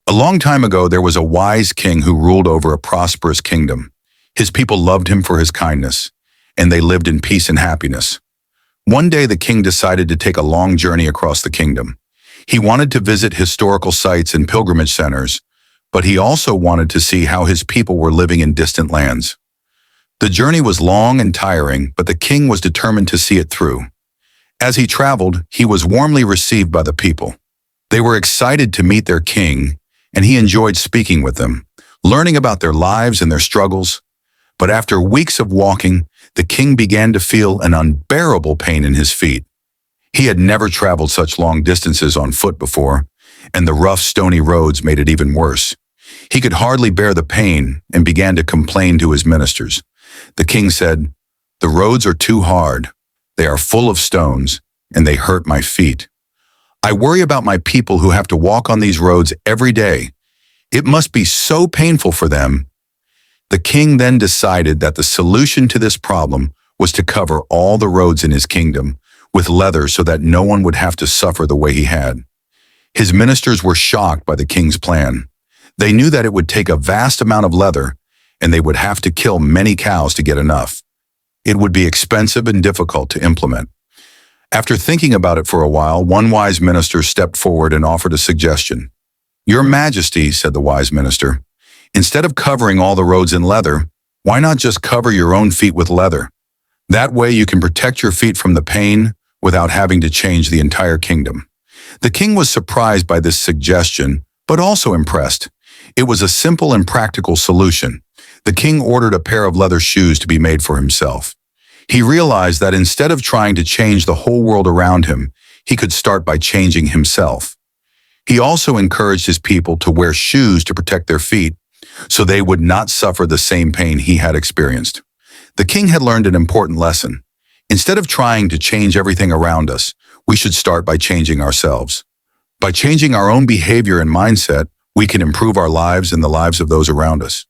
A long time ago, there was a wise king who ruled over a prosperous kingdom. His people loved him for his kindness, and they lived in peace and happiness. One day, the king decided to take a long journey across the kingdom. He wanted to visit historical sites and pilgrimage centers, but he also wanted to see how his people were living in distant lands. The journey was long and tiring, but the king was determined to see it through. As he traveled, he was warmly received by the people. They were excited to meet their king, and he enjoyed speaking with them, learning about their lives and their struggles. But after weeks of walking, the king began to feel an unbearable pain in his feet. He had never traveled such long distances on foot before, and the rough, stony roads made it even worse. He could hardly bear the pain and began to complain to his ministers. The king said, "The roads are too hard. They are full of stones, and they hurt my feet. I worry about my people who have to walk on these roads every day. It must be so painful for them." The king then decided that the solution to this problem was to cover all the roads in his kingdom with leather so that no one would have to suffer the way he had. His ministers were shocked by the king's plan. They knew that it would take a vast amount of leather, and they would have to kill many cows to get enough. It would be expensive and difficult to implement. After thinking about it for a while, one wise minister stepped forward and offered a suggestion. "Your Majesty," said the wise minister, "instead of covering all the roads in leather, why not just cover your own feet with leather? That way you can protect your feet from the pain without having to change the entire kingdom." The king was surprised by this suggestion, but also impressed. It was a simple and practical solution. The king ordered a pair of leather shoes to be made for himself. He realized that instead of trying to change the whole world around him, he could start by changing himself. He also encouraged his people to wear shoes to protect their feet, so they would not suffer the same pain he had experienced. The king had learned an important lesson. Instead of trying to change everything around us, we should start by changing ourselves. By changing our own behavior and mindset, we can improve our lives and the lives of those around us.